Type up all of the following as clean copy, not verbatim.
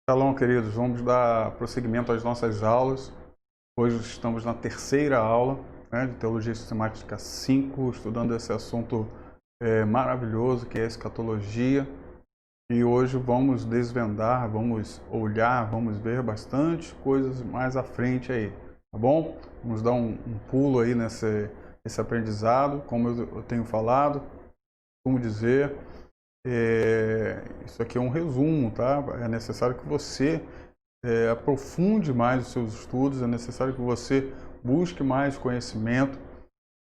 Shalom, queridos. Vamos dar prosseguimento às nossas aulas. Hoje estamos na terceira aula, de Teologia Sistemática 5, estudando esse assunto maravilhoso que é a escatologia. E hoje vamos desvendar, vamos olhar, vamos ver bastante coisas mais à frente aí, tá bom? Vamos dar um pulo aí nesse aprendizado, como eu tenho falado, como dizer. Isso aqui é um resumo, tá? É necessário que você aprofunde mais os seus estudos, é necessário que você busque mais conhecimento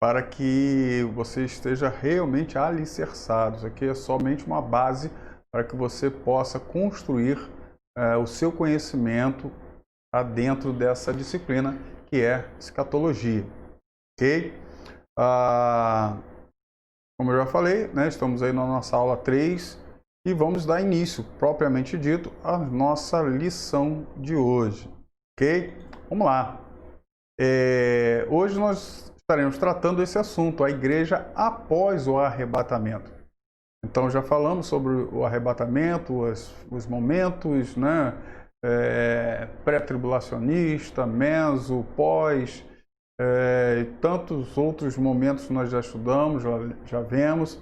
para que você esteja realmente alicerçado. Isso aqui é somente uma base para que você possa construir o seu conhecimento dentro dessa disciplina que é escatologia, ok? Como eu já falei, estamos aí na nossa aula 3 e vamos dar início, propriamente dito, à nossa lição de hoje, ok? Vamos lá. Hoje nós estaremos tratando esse assunto, a igreja após o arrebatamento. Então já falamos sobre o arrebatamento, os momentos, pré-tribulacionista, meso, pós, e tantos outros momentos que nós já estudamos, já vemos,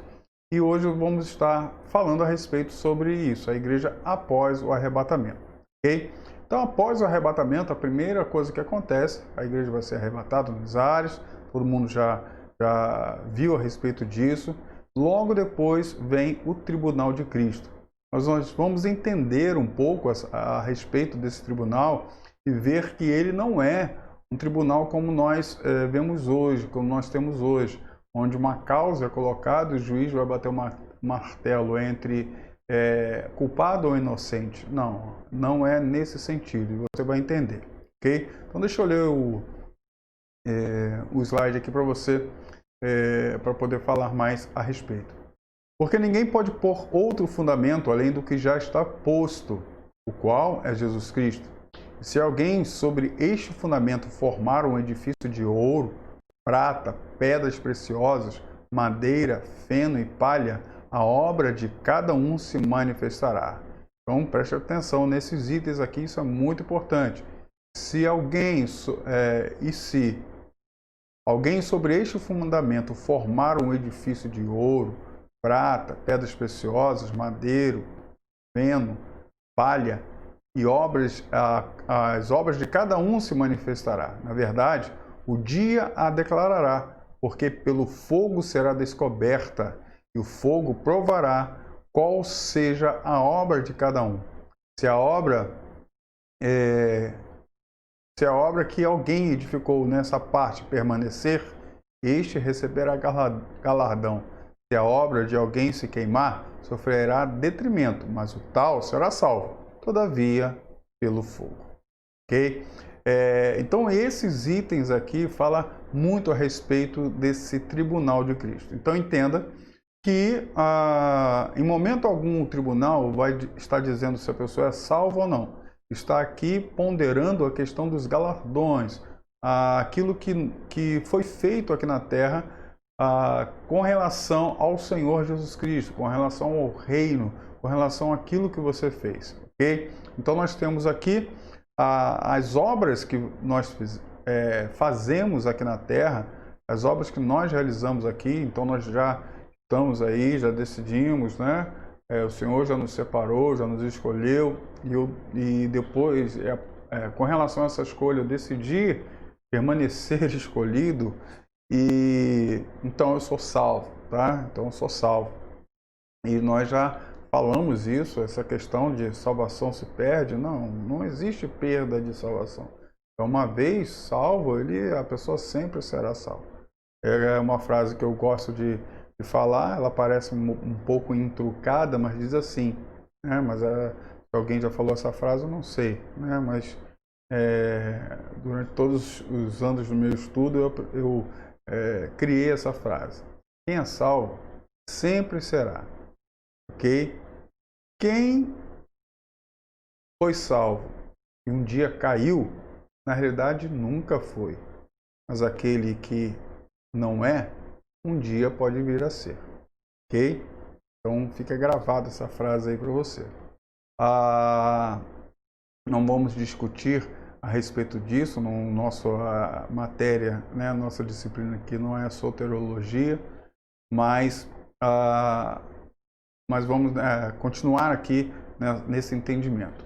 e hoje vamos estar falando a respeito sobre isso, a igreja após o arrebatamento, ok? Então, após o arrebatamento, a primeira coisa que acontece, a igreja vai ser arrebatada nos ares, todo mundo já viu a respeito disso. Logo depois vem o tribunal de Cristo. Nós vamos entender um pouco a respeito desse tribunal e ver que ele não é um tribunal como nós vemos hoje, como nós temos hoje, onde uma causa é colocada e o juiz vai bater o martelo entre culpado ou inocente. Não, não é nesse sentido, e você vai entender, ok? Então deixa eu ler o slide aqui para você, para poder falar mais a respeito. Porque ninguém pode pôr outro fundamento além do que já está posto, o qual é Jesus Cristo. Se alguém sobre este fundamento formar um edifício de ouro, prata, pedras preciosas, madeira, feno e palha, a obra de cada um se manifestará. Então preste atenção nesses itens aqui, isso é muito importante. Se alguém sobre este fundamento formar um edifício de ouro, prata, pedras preciosas, madeiro, feno, palha, e as obras de cada um se manifestará. Na verdade, o dia a declarará, porque pelo fogo será descoberta, e o fogo provará qual seja a obra de cada um. Se a obra que alguém edificou nessa parte permanecer, este receberá galardão. Se a obra de alguém se queimar, sofrerá detrimento, mas o tal será salvo, todavia, pelo fogo. Ok? Então, esses itens aqui falam muito a respeito desse tribunal de Cristo. Então, entenda que, em momento algum, o tribunal vai estar dizendo se a pessoa é salva ou não. Está aqui ponderando a questão dos galardões, aquilo que foi feito aqui na Terra com relação ao Senhor Jesus Cristo, com relação ao reino, com relação àquilo que você fez, ok? Então nós temos aqui as obras que nós fazemos aqui na Terra, as obras que nós realizamos aqui, então nós já estamos aí, já decidimos, o Senhor já nos separou, já nos escolheu, e depois, com relação a essa escolha, eu decidi permanecer escolhido, e então eu sou salvo, tá? Então eu sou salvo. E nós já falamos isso, essa questão de salvação se perde. Não existe perda de salvação. Então, uma vez salvo, a pessoa sempre será salva. É uma frase que eu gosto de falar, ela parece um pouco intrucada, mas diz assim, mas se alguém já falou essa frase, eu não sei, mas durante todos os anos do meu estudo, eu criei essa frase. Quem é salvo sempre será, ok? Quem foi salvo e um dia caiu, na realidade nunca foi. Mas aquele que não é, um dia pode vir a ser, ok? Então fica gravada essa frase aí para você. não vamos discutir a respeito disso, no nossa matéria, né, nossa disciplina aqui não é soteriologia, mas, mas vamos continuar aqui, né, nesse entendimento.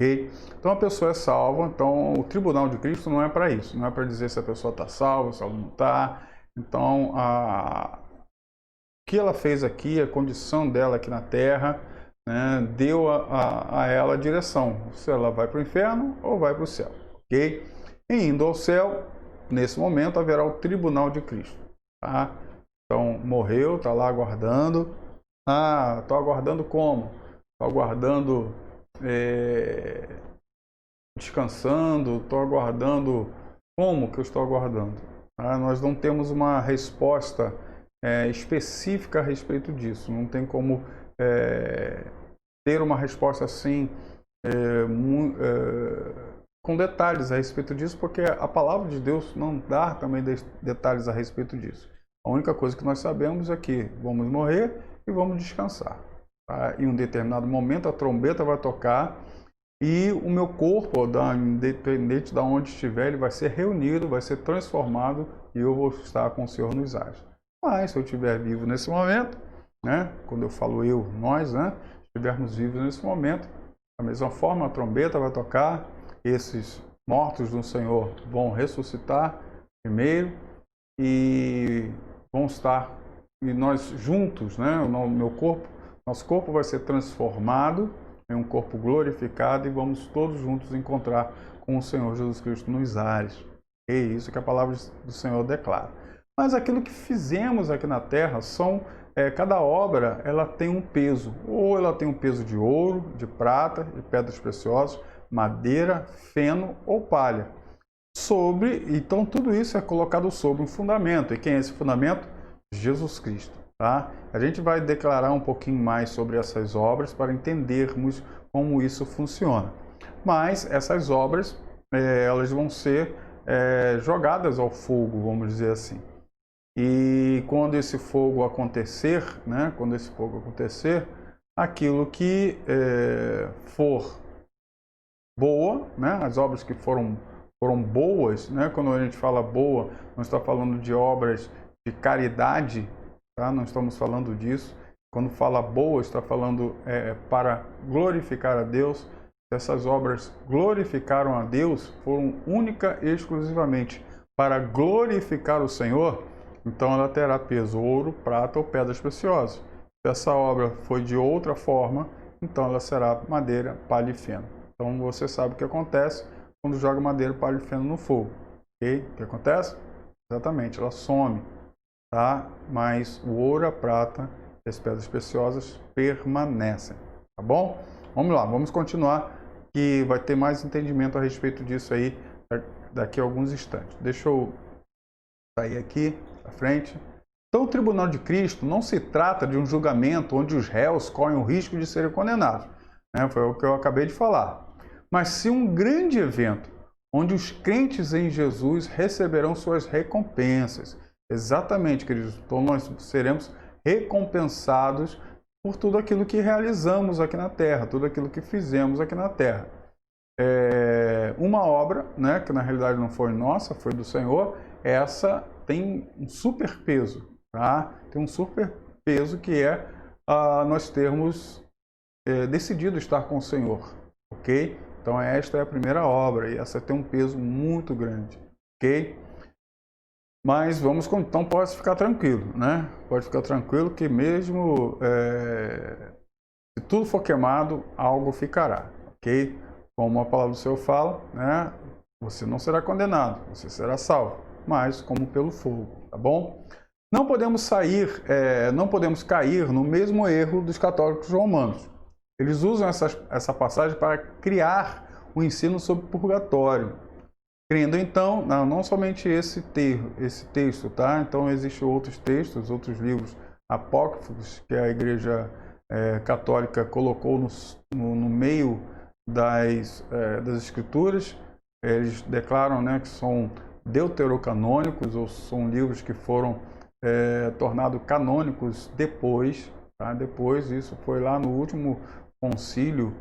Okay? Então a pessoa é salva, então o tribunal de Cristo não é para isso, não é para dizer se a pessoa está salva, se ela não está. Então o que ela fez aqui, a condição dela aqui na Terra, né, deu a ela a direção, se ela vai para o inferno ou vai para o céu. Ok? E indo ao céu, nesse momento haverá o tribunal de Cristo. Tá? Então morreu, está lá aguardando. Estou aguardando como? Estou aguardando descansando, estou aguardando. Como que eu estou aguardando? Nós não temos uma resposta específica a respeito disso. Não tem como ter uma resposta assim com detalhes a respeito disso, porque a palavra de Deus não dá também detalhes a respeito disso. A única coisa que nós sabemos é que vamos morrer e vamos descansar. Tá? Em um determinado momento a trombeta vai tocar e o meu corpo, independente de onde estiver, ele vai ser reunido, vai ser transformado e eu vou estar com o Senhor nos ares. Mas se eu estiver vivo nesse momento, né, quando eu falo eu, nós, né, estivermos vivos nesse momento, da mesma forma a trombeta vai tocar, esses mortos do Senhor vão ressuscitar primeiro e vão estar, e nós juntos, né, nosso corpo vai ser transformado em um corpo glorificado e vamos todos juntos encontrar com o Senhor Jesus Cristo nos ares. É isso que a palavra do Senhor declara. Mas aquilo que fizemos aqui na terra cada obra ela tem um peso. Ou ela tem um peso de ouro, de prata, de pedras preciosas, madeira, feno ou palha. Então tudo isso é colocado sobre um fundamento. E quem é esse fundamento? Jesus Cristo. Tá? A gente vai declarar um pouquinho mais sobre essas obras para entendermos como isso funciona. Mas essas obras, elas vão ser jogadas ao fogo, vamos dizer assim. E quando esse fogo acontecer, né, aquilo que for boa, né, as obras que foram boas, né, quando a gente fala boa, não está falando de obras de caridade, tá? Não estamos falando disso. Quando fala boa, está falando para glorificar a Deus. Se essas obras glorificaram a Deus, foram única e exclusivamente para glorificar o Senhor, então ela terá peso ouro, prata ou pedras preciosas. Se essa obra foi de outra forma, então ela será madeira, palha e feno. Então você sabe o que acontece quando joga madeira, palha e feno no fogo. Ok? O que acontece? Exatamente, ela some. Tá? Mas o ouro, a prata e as pedras preciosas permanecem. Tá bom? Vamos lá, vamos continuar, que vai ter mais entendimento a respeito disso aí daqui a alguns instantes. Deixa eu sair aqui à frente. Então, o tribunal de Cristo não se trata de um julgamento onde os réus correm o risco de serem condenados, né? Foi o que eu acabei de falar. Mas sim um grande evento onde os crentes em Jesus receberão suas recompensas. Exatamente, queridos. Então nós seremos recompensados por tudo aquilo que realizamos aqui na Terra, tudo aquilo que fizemos aqui na Terra. Uma obra, né, que na realidade não foi nossa, foi do Senhor, essa tem um super peso, tá? Tem um super peso que nós termos decidido estar com o Senhor, ok? Então esta é a primeira obra e essa tem um peso muito grande, ok? Mas então pode ficar tranquilo, né? Pode ficar tranquilo que mesmo se tudo for queimado, algo ficará, ok? Como a palavra do Senhor fala, né? Você não será condenado, você será salvo, mas como pelo fogo, tá bom? Não podemos cair no mesmo erro dos católicos romanos. Eles usam essa passagem para criar o ensino sobre purgatório, crendo então, não somente esse texto, tá? Então existem outros textos, outros livros apócrifos que a Igreja Católica colocou no meio das Escrituras. Eles declaram, né, que são deuterocanônicos, ou são livros que foram tornados canônicos depois, tá? Depois, isso foi lá no último concílio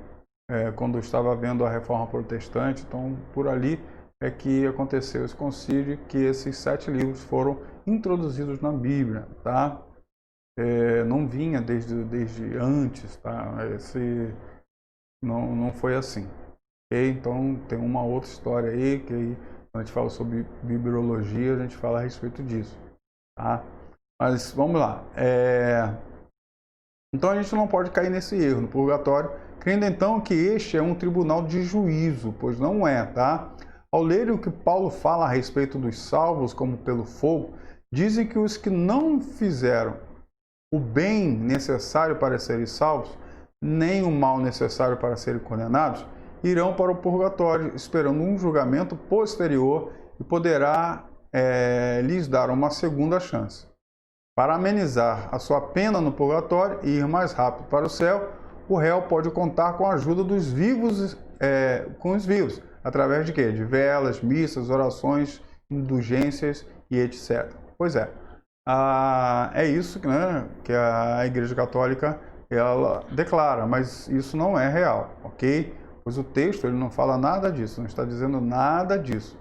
quando eu estava vendo a Reforma Protestante. Então, por ali é que aconteceu esse concílio, que esses 7 livros foram introduzidos na Bíblia, tá? Não vinha desde antes, tá? Não foi assim. Okay? Então, tem uma outra história aí, que aí, quando a gente fala sobre bibliologia, a gente fala a respeito disso, tá? Mas, vamos lá. Então, a gente não pode cair nesse erro no purgatório, crendo então que este é um tribunal de juízo, pois não é, tá? Ao ler o que Paulo fala a respeito dos salvos, como pelo fogo, dizem que os que não fizeram o bem necessário para serem salvos, nem o mal necessário para serem condenados, irão para o purgatório, esperando um julgamento posterior e poderá lhes dar uma segunda chance. Para amenizar a sua pena no purgatório e ir mais rápido para o céu, o réu pode contar com a ajuda dos vivos, com os vivos, através de quê? De velas, missas, orações, indulgências e etc. Pois é. É isso, né, que a Igreja Católica ela declara, mas isso não é real, ok? Pois o texto ele não fala nada disso, não está dizendo nada disso.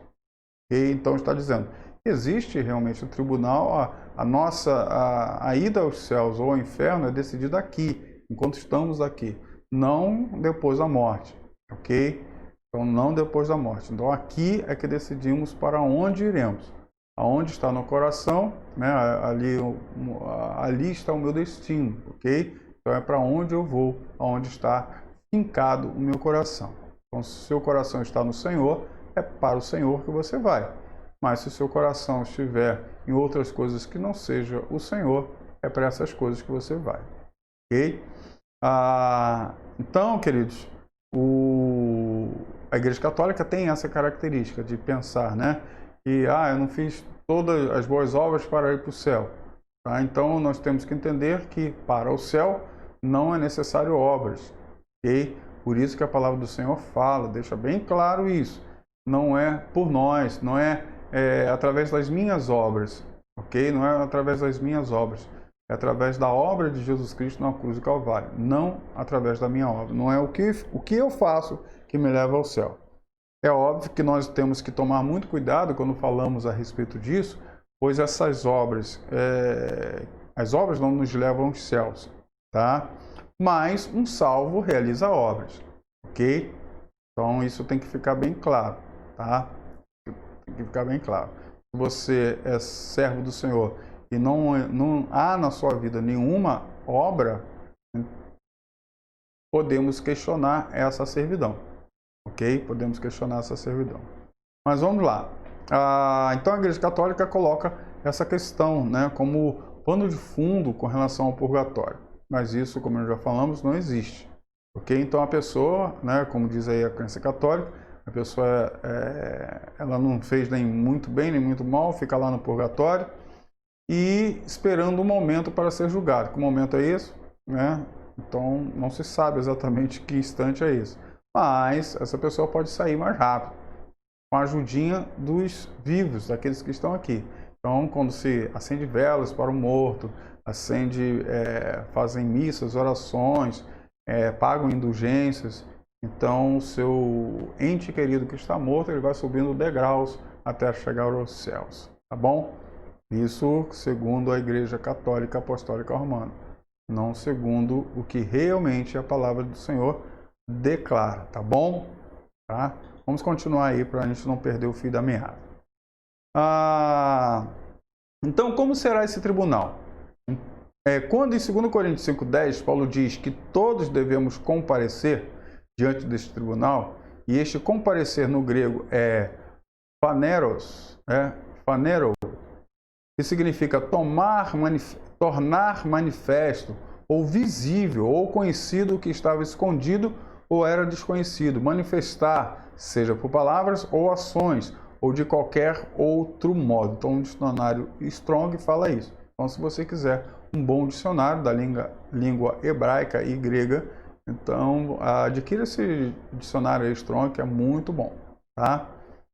Okay? Então está dizendo, existe realmente o tribunal, a ida aos céus ou ao inferno é decidida aqui, enquanto estamos aqui, não depois da morte, ok? Então não depois da morte. Então aqui é que decidimos para onde iremos. Aonde está no coração, né? Ali está o meu destino, ok? Então é para onde eu vou, aonde está fincado o meu coração. Então, se o seu coração está no Senhor, é para o Senhor que você vai. Mas se o seu coração estiver em outras coisas que não seja o Senhor, é para essas coisas que você vai, ok? Então, queridos, a Igreja Católica tem essa característica de pensar, né? E, eu não fiz todas as boas obras para ir para o céu. Tá? Então, nós temos que entender que para o céu não é necessário obras. Okay? Por isso que a palavra do Senhor fala, deixa bem claro isso. Não é por nós, não é, através das minhas obras. Ok? Não é através das minhas obras. É através da obra de Jesus Cristo na cruz do Calvário. Não através da minha obra. Não é o que eu faço que me leva ao céu. É óbvio que nós temos que tomar muito cuidado quando falamos a respeito disso, pois essas obras, as obras não nos levam aos céus, tá? Mas um salvo realiza obras, ok? Então isso tem que ficar bem claro, tá? Tem que ficar bem claro. Se você é servo do Senhor e não há na sua vida nenhuma obra, podemos questionar essa servidão. Ok? Podemos questionar essa servidão. Mas vamos lá. Então a Igreja Católica coloca essa questão, né, como pano de fundo com relação ao purgatório. Mas isso, como nós já falamos, não existe. Ok? Então a pessoa, né, como diz aí a crença católica, a pessoa ela não fez nem muito bem nem muito mal, fica lá no purgatório e esperando um momento para ser julgado. Que momento é esse? Né? Então não se sabe exatamente que instante é esse. Mas essa pessoa pode sair mais rápido, com a ajudinha dos vivos, daqueles que estão aqui. Então, quando se acende velas para o morto, fazem missas, orações, pagam indulgências, então o seu ente querido que está morto, ele vai subindo degraus até chegar aos céus, tá bom? Isso segundo a Igreja Católica Apostólica Romana, não segundo o que realmente a palavra do Senhor declara, tá bom? Tá? Vamos continuar aí para a gente não perder o fio da meada. Então, como será esse tribunal? Quando em 2 Coríntios 5,10, Paulo diz que todos devemos comparecer diante deste tribunal, e este comparecer no grego é phaneros, phanero, que significa tornar manifesto, ou visível, ou conhecido o que estava escondido ou era desconhecido, manifestar, seja por palavras ou ações, ou de qualquer outro modo. Então, o dicionário Strong fala isso. Então, se você quiser um bom dicionário da língua hebraica e grega, então adquira esse dicionário Strong, que é muito bom, tá?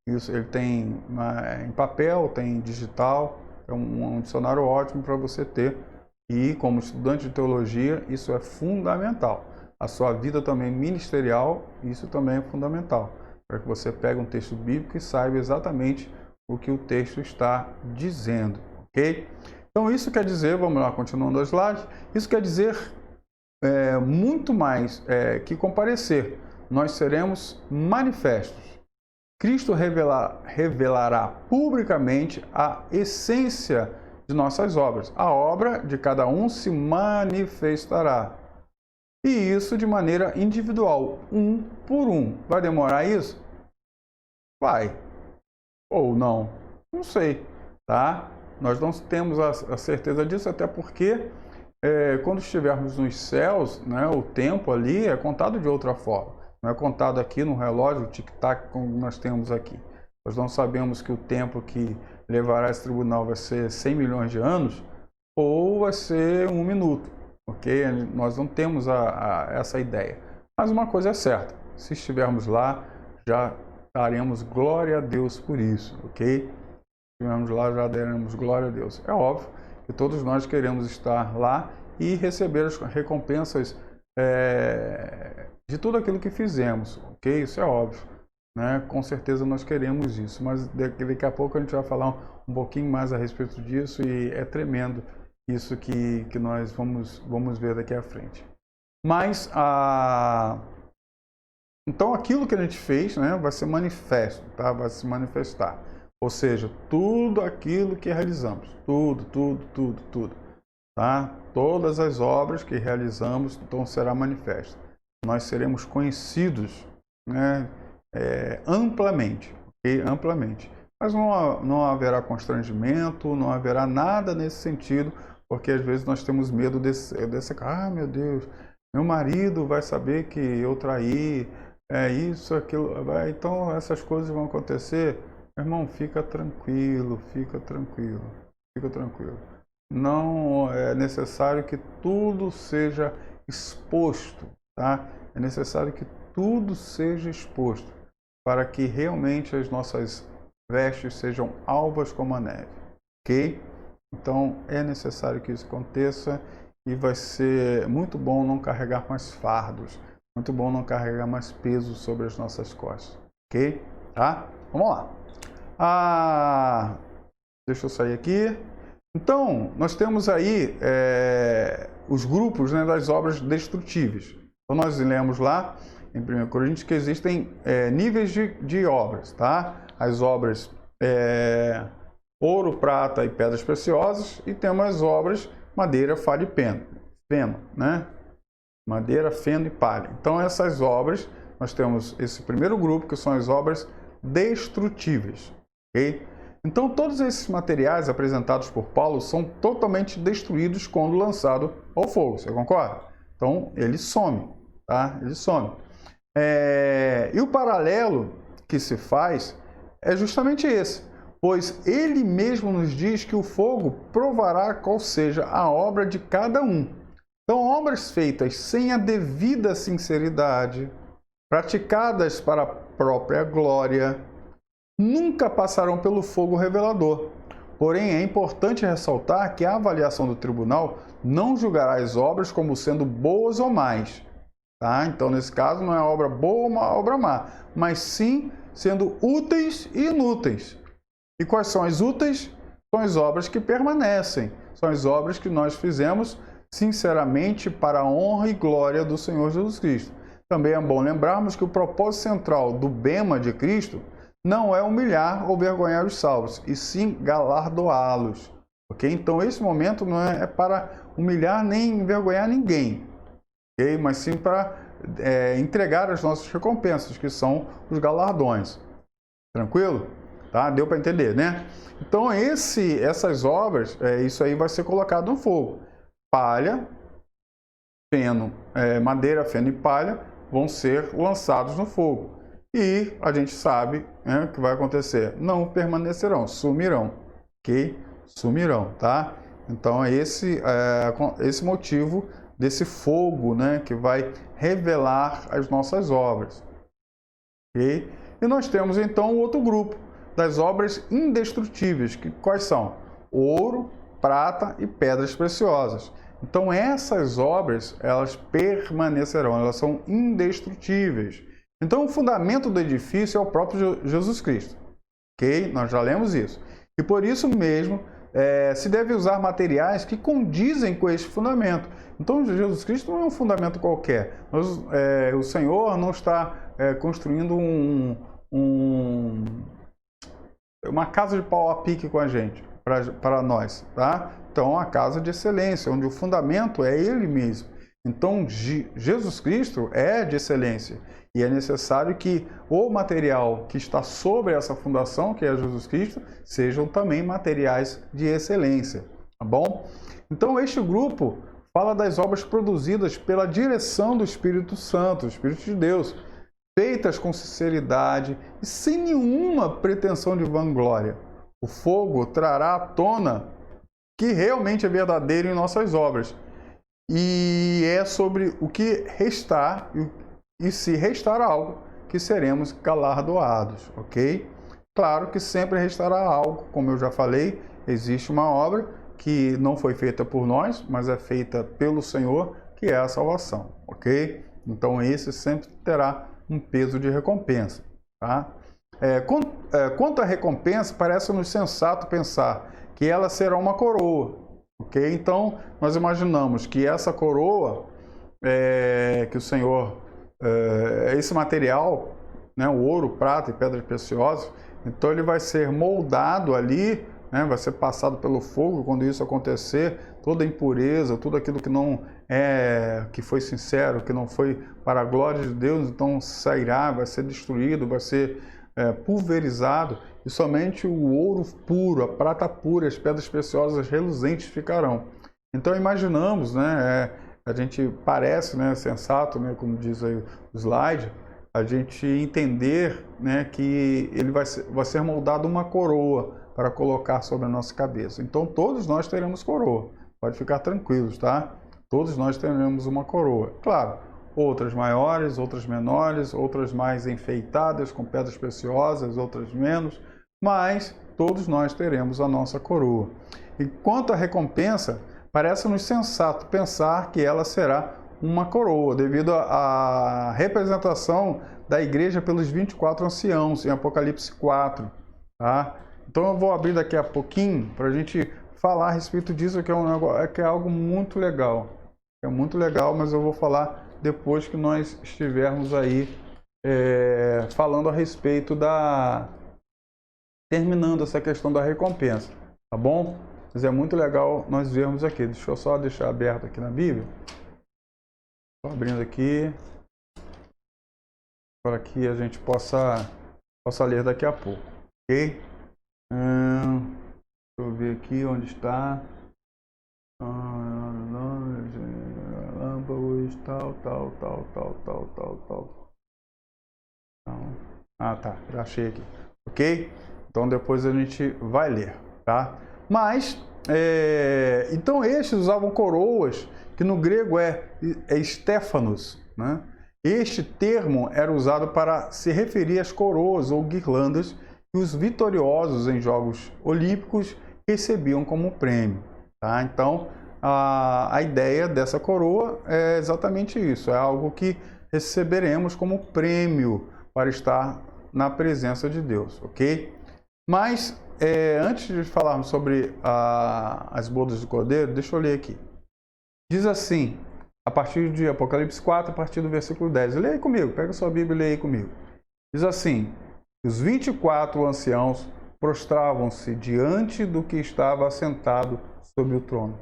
Isso, ele tem em papel, tem digital, é um dicionário ótimo para você ter. E como estudante de teologia, isso é fundamental. a sua vida também ministerial, isso também é fundamental, para que você pegue um texto bíblico e saiba exatamente o que o texto está dizendo, ok? Então isso quer dizer, vamos lá, continuando a slide, isso quer dizer muito mais que comparecer, nós seremos manifestos. Cristo revelará publicamente a essência de nossas obras. A obra de cada um se manifestará. E isso de maneira individual, um por um. Vai demorar isso? Vai. Ou não? Não sei, tá? Nós não temos a certeza disso, até porque quando estivermos nos céus, né, o tempo ali é contado de outra forma. Não é contado aqui no relógio, o tic-tac, como nós temos aqui. Nós não sabemos que o tempo que levará esse tribunal vai ser 100 milhões de anos ou vai ser 1 minuto, ok? Nós não temos essa ideia. Mas uma coisa é certa, se estivermos lá, já daremos glória a Deus por isso, ok? Se estivermos lá, já daremos glória a Deus. É óbvio que todos nós queremos estar lá e receber as recompensas de tudo aquilo que fizemos, ok? Isso é óbvio, né? Com certeza nós queremos isso, mas daqui a pouco a gente vai falar um pouquinho mais a respeito disso e é tremendo isso que nós vamos ver daqui à frente. Mas, então aquilo que a gente fez, né, vai ser manifesto, tá? Vai se manifestar. Ou seja, tudo aquilo que realizamos, tudo, tá? Todas as obras que realizamos, então será manifesto. Nós seremos conhecidos, né, amplamente, okay? Amplamente. Mas não haverá constrangimento, não haverá nada nesse sentido, porque às vezes nós temos medo desse meu Deus, meu marido vai saber que eu traí, isso, aquilo, então essas coisas vão acontecer. Meu irmão, fica tranquilo. Não é necessário que tudo seja exposto, tá? É necessário que tudo seja exposto para que realmente as nossas vestes sejam alvas como a neve, ok? Então é necessário que isso aconteça e vai ser muito bom não carregar mais fardos, muito bom não carregar mais peso sobre as nossas costas, ok? Tá? Vamos lá. Deixa eu sair aqui. Então, nós temos aí os grupos, né, das obras destrutíveis. Então, nós lemos lá em 1 Coríntios que existem níveis de obras, tá? As obras ouro, prata e pedras preciosas, e temos as obras madeira, palha e feno, né? Madeira, feno e palha. Então, essas obras, nós temos esse primeiro grupo, que são as obras destrutíveis, ok? Então, todos esses materiais apresentados por Paulo são totalmente destruídos quando lançado ao fogo, você concorda? Então, ele some, tá? Ele some. E o paralelo que se faz é justamente esse, pois ele mesmo nos diz que o fogo provará qual seja a obra de cada um. Então, obras feitas sem a devida sinceridade, praticadas para a própria glória, nunca passarão pelo fogo revelador. Porém, é importante ressaltar que a avaliação do tribunal não julgará as obras como sendo boas ou más. Tá? Então, nesse caso, não é obra boa ou uma obra má, mas sim sendo úteis e inúteis. E quais são as úteis? São as obras que permanecem. São as obras que nós fizemos sinceramente para a honra e glória do Senhor Jesus Cristo. Também é bom lembrarmos que o propósito central do bema de Cristo não é humilhar ou vergonhar os salvos, e sim galardoá-los. Ok? Então, esse momento não é para humilhar nem envergonhar ninguém, ok? Mas sim para entregar as nossas recompensas, que são os galardões. Tranquilo? Tá? Deu para entender, né? Então, essas obras, isso aí vai ser colocado no fogo. Palha, feno, madeira, feno e palha vão ser lançados no fogo. E a gente sabe, né, o que vai acontecer. Não permanecerão, sumirão, ok? Sumirão, tá? Então, esse motivo desse fogo, né, que vai revelar as nossas obras, ok? E nós temos, então, o outro grupo das obras indestrutíveis, que quais são? Ouro, prata e pedras preciosas. Então essas obras, elas permanecerão, elas são indestrutíveis. Então o fundamento do edifício é o próprio Jesus Cristo, ok? Nós já lemos isso. E por isso mesmo, se deve usar materiais que condizem com este fundamento. Então Jesus Cristo não é um fundamento qualquer. O Senhor não está construindo uma casa de pau a pique com a gente, para nós, tá? Então, a casa de excelência, onde o fundamento é Ele mesmo. Então, Jesus Cristo é de excelência. E é necessário que o material que está sobre essa fundação, que é Jesus Cristo, sejam também materiais de excelência, tá bom? Então, este grupo fala das obras produzidas pela direção do Espírito Santo, do Espírito de Deus, feitas com sinceridade e sem nenhuma pretensão de vanglória. O fogo trará à tona que realmente é verdadeiro em nossas obras. E é sobre o que restar, e se restar algo, que seremos galardoados, ok? Claro que sempre restará algo, como eu já falei, existe uma obra que não foi feita por nós, mas é feita pelo Senhor, que é a salvação, ok? Então esse sempre terá um peso de recompensa, tá? Quanto à recompensa, parece-nos sensato pensar que ela será uma coroa, ok? Então, nós imaginamos que essa coroa, que o Senhor, esse material, né, o ouro, prata e pedras preciosas, então ele vai ser moldado ali, né, vai ser passado pelo fogo quando isso acontecer, toda impureza, tudo aquilo que não que foi sincero, que não foi para a glória de Deus, então sairá, vai ser destruído, vai ser pulverizado, e somente o ouro puro, a prata pura, as pedras preciosas reluzentes ficarão. Então imaginamos, né, a gente parece, né, sensato, né, como diz aí o slide, a gente entender, né, que ele vai ser moldado uma coroa para colocar sobre a nossa cabeça. Então todos nós teremos coroa, pode ficar tranquilos, tá? Todos nós teremos uma coroa. Claro, outras maiores, outras menores, outras mais enfeitadas com pedras preciosas, outras menos, mas todos nós teremos a nossa coroa. E quanto à recompensa, parece-nos sensato pensar que ela será uma coroa, devido à representação da igreja pelos 24 anciãos, em Apocalipse 4. Tá? Então eu vou abrir daqui a pouquinho para a gente falar a respeito disso, que é algo muito legal. É muito legal, mas eu vou falar depois que nós estivermos aí falando a respeito terminando essa questão da recompensa, tá bom? Mas é muito legal nós vermos aqui. Deixa eu só deixar aberto aqui na Bíblia. Estou abrindo aqui, para que a gente possa ler daqui a pouco, ok? Deixa eu ver aqui onde está. Tal. Ah, tá, já achei aqui, ok? Então depois a gente vai ler, tá? Mas, então estes usavam coroas, que no grego é Stéphanos, né? Este termo era usado para se referir às coroas ou guirlandas que os vitoriosos em Jogos Olímpicos recebiam como prêmio, tá? Então, a ideia dessa coroa é exatamente isso, é algo que receberemos como prêmio para estar na presença de Deus, ok? Mas, antes de falarmos sobre as bodas do Cordeiro, deixa eu ler aqui. Diz assim, a partir de Apocalipse 4, a partir do versículo 10. Leia aí comigo, pega sua Bíblia e leia aí comigo. Diz assim, os 24 anciãos prostravam-se diante do que estava assentado sobre o trono.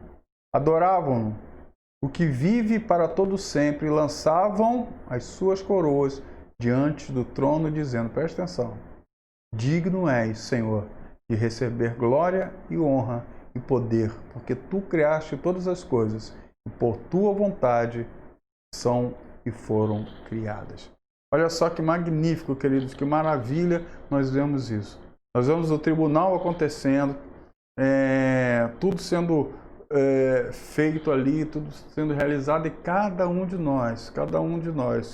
Adoravam-no, o que vive para todo sempre, e lançavam as suas coroas diante do trono, dizendo, presta atenção, digno és, Senhor, de receber glória e honra e poder, porque tu criaste todas as coisas, e por tua vontade são e foram criadas. Olha só que magnífico, queridos, que maravilha nós vemos isso. Nós vemos o tribunal acontecendo, tudo sendo feito ali, tudo sendo realizado, e cada um de nós,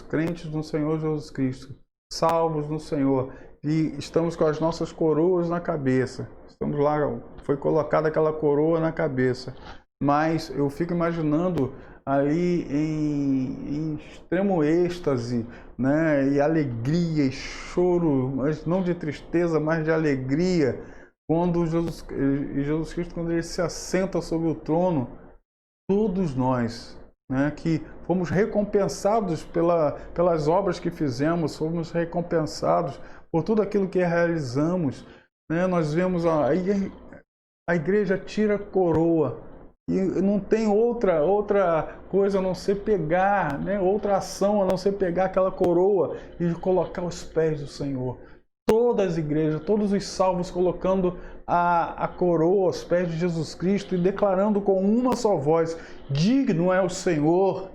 crentes no Senhor Jesus Cristo, salvos no Senhor, e estamos com as nossas coroas na cabeça. Estamos lá, foi colocada aquela coroa na cabeça. mas eu fico imaginando ali em extremo êxtase, né? E alegria e choro, mas não de tristeza, mas de alegria, quando Jesus Cristo, quando ele se assenta sobre o trono, todos nós, né, que fomos recompensados pelas obras que fizemos, fomos recompensados por tudo aquilo que realizamos, né? Nós vemos a igreja tira a coroa e não tem outra coisa a não ser pegar, né, outra ação a não ser pegar aquela coroa e colocar aos pés do Senhor. Todas as igrejas, todos os salvos colocando a coroa aos pés de Jesus Cristo e declarando com uma só voz: digno é o Senhor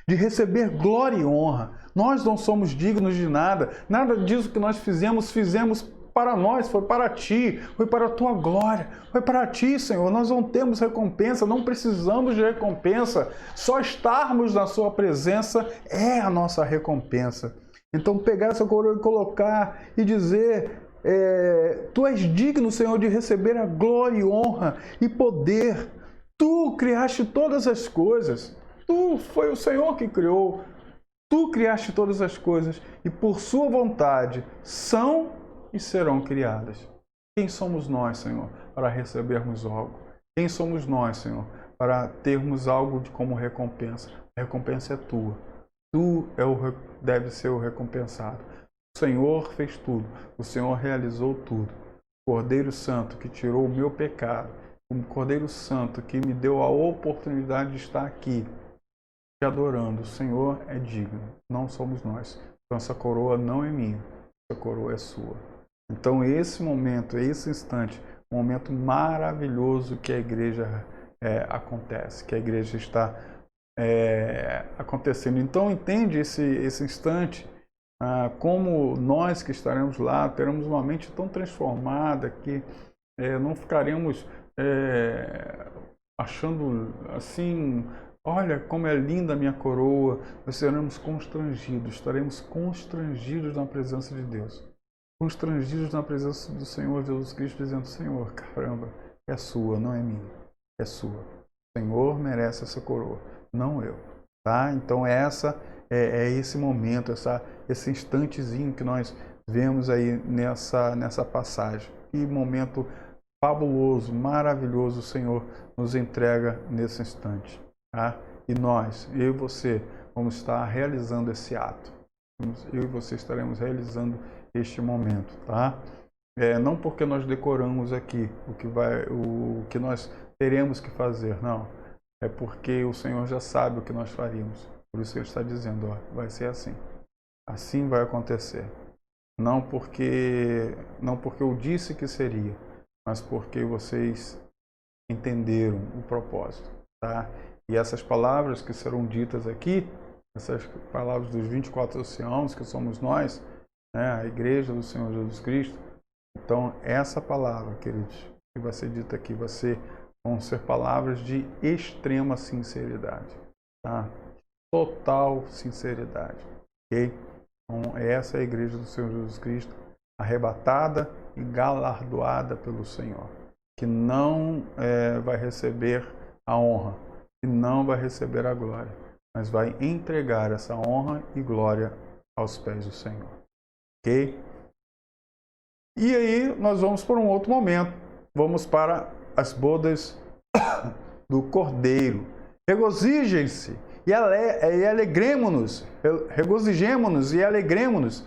de receber glória e honra. Nós não somos dignos de nada, nada disso que nós fizemos para nós, foi para ti, foi para a tua glória, foi para ti, Senhor. Nós não temos recompensa, não precisamos de recompensa, só estarmos na sua presença é a nossa recompensa. Então pegar essa coroa e colocar e dizer: tu és digno, Senhor, de receber a glória e honra e poder. Tu criaste todas as coisas, foi o Senhor que criou, tu criaste todas as coisas e por sua vontade são e serão criadas. Quem somos nós, Senhor, para recebermos algo? Quem somos nós, Senhor, para termos algo como recompensa? A recompensa é tua. Tu deve ser o recompensado. O Senhor fez tudo. O Senhor realizou tudo. O Cordeiro Santo que tirou o meu pecado. O Cordeiro Santo que me deu a oportunidade de estar aqui te adorando. O Senhor é digno. Não somos nós. Então essa coroa não é minha. Essa coroa é sua. Então esse momento, esse instante, um momento maravilhoso que a igreja acontece, que a igreja está acontecendo. Então entende esse instante, como nós que estaremos lá teremos uma mente tão transformada que não ficaremos achando assim: olha como é linda a minha coroa. Nós seremos constrangidos, estaremos constrangidos na presença de Deus, constrangidos na presença do Senhor Jesus Cristo, dizendo: Senhor, caramba, é sua, não é minha, é sua. O Senhor merece essa coroa, não eu. Tá? Então esse momento, esse instantezinho que nós vemos aí nessa passagem. Que momento fabuloso, maravilhoso o Senhor nos entrega nesse instante. Tá? E nós, eu e você, vamos estar realizando esse ato. Eu e você estaremos realizando este momento, tá? Não porque nós decoramos aqui o que nós teremos que fazer, não. É porque o Senhor já sabe o que nós faríamos. Por isso Ele está dizendo: ó, vai ser assim. Assim vai acontecer. Não porque eu disse que seria, mas porque vocês entenderam o propósito, tá? E essas palavras que serão ditas aqui, essas palavras dos 24 anciãos, que somos nós, né, a igreja do Senhor Jesus Cristo. Então essa palavra, queridos, que vai ser dita aqui, vão ser palavras de extrema sinceridade, tá? Total sinceridade, ok? Então essa é a igreja do Senhor Jesus Cristo, arrebatada e galardoada pelo Senhor, que não vai receber a honra, que não vai receber a glória, mas vai entregar essa honra e glória aos pés do Senhor. Ok? E aí nós vamos para um outro momento. Vamos para as bodas do Cordeiro. Regozijem-se e alegremo-nos. Regozijemo-nos e alegremo-nos.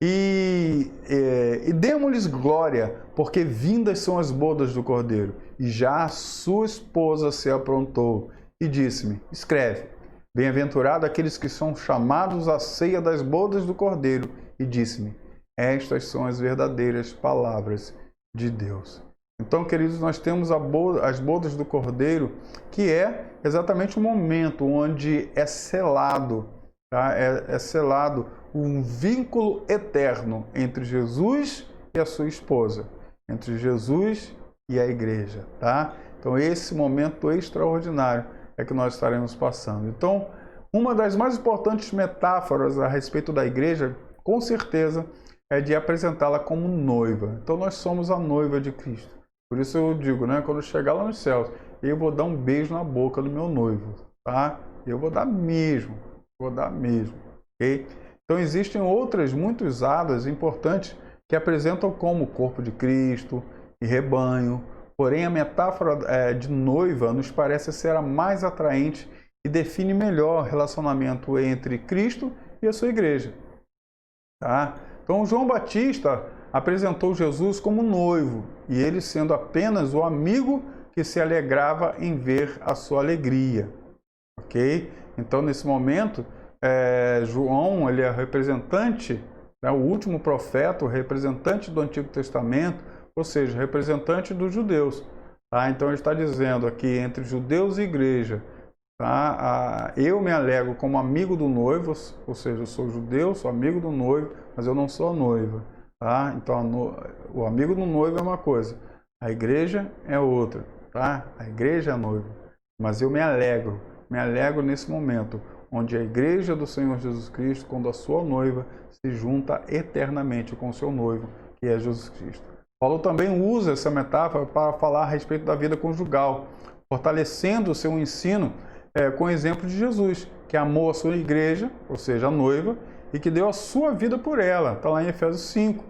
E demos-lhes glória, porque vindas são as bodas do Cordeiro. E já a sua esposa se aprontou. E disse-me: escreve: bem-aventurado aqueles que são chamados à ceia das bodas do Cordeiro. E disse-me: estas são as verdadeiras palavras de Deus. Então, queridos, nós temos as bodas do Cordeiro, que é exatamente o momento onde é selado, tá? É selado um vínculo eterno entre Jesus e a sua esposa, entre Jesus e a igreja, tá? Então, esse momento extraordinário é que nós estaremos passando. Então, uma das mais importantes metáforas a respeito da igreja, com certeza, é de apresentá-la como noiva. Então, nós somos a noiva de Cristo. Por isso eu digo, né, quando chegar lá nos céus eu vou dar um beijo na boca do meu noivo, tá? Eu vou dar mesmo, ok? Então existem outras muito usadas importantes que apresentam como o corpo de Cristo e rebanho, porém a metáfora de noiva nos parece ser a mais atraente e define melhor o relacionamento entre Cristo e a sua igreja. Tá? Então João Batista apresentou Jesus como noivo, e ele sendo apenas o amigo que se alegrava em ver a sua alegria. Ok? Então nesse momento, João ele é representante, né, o último profeta, o representante do Antigo Testamento, ou seja, representante dos judeus. Tá? Então ele está dizendo aqui, entre judeus e igreja, tá? Eu me alegro como amigo do noivo, ou seja, eu sou judeu, sou amigo do noivo, mas eu não sou a noiva. Tá? Então o amigo do noivo é uma coisa, a igreja é outra. Tá? A igreja é a noiva, mas eu me alegro nesse momento, onde a igreja do Senhor Jesus Cristo, quando a sua noiva se junta eternamente com o seu noivo, que é Jesus Cristo. Paulo também usa essa metáfora para falar a respeito da vida conjugal, fortalecendo o seu ensino com o exemplo de Jesus, que amou a sua igreja, ou seja, a noiva, e que deu a sua vida por ela. Está lá em Efésios 5.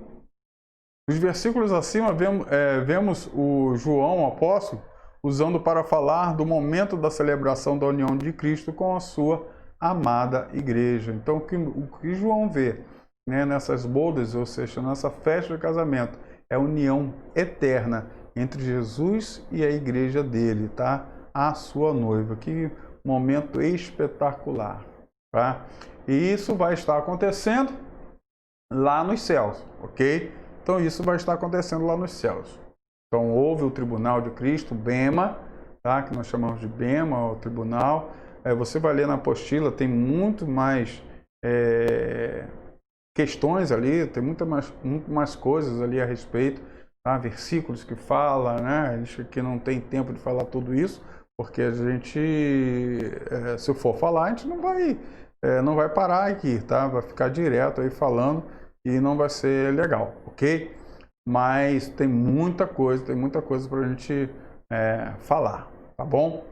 Nos versículos acima, vemos o João, o apóstolo, usando para falar do momento da celebração da união de Cristo com a sua amada igreja. Então, o que João vê, né, nessas bodas, ou seja, nessa festa de casamento, é a união eterna entre Jesus e a igreja dele, tá? A sua noiva. Que momento espetacular, tá? E isso vai estar acontecendo lá nos céus, ok? Então isso vai estar acontecendo lá nos céus. Então houve o tribunal de Cristo, Bema, tá? Que nós chamamos de Bema, o tribunal. Você vai ler na apostila, tem muito mais questões ali, tem muito mais coisas ali a respeito, tá? Versículos que falam, né? A gente aqui não tem tempo de falar tudo isso, porque a gente, se eu for falar, a gente não vai parar aqui, tá? Vai ficar direto aí falando e não vai ser legal, ok? Mas tem muita coisa para a gente falar, tá bom?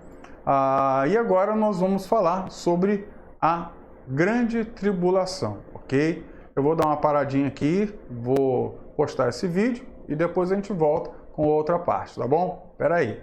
E agora nós vamos falar sobre a grande tribulação, ok? Eu vou dar uma paradinha aqui, vou postar esse vídeo e depois a gente volta com outra parte, tá bom? Espera aí.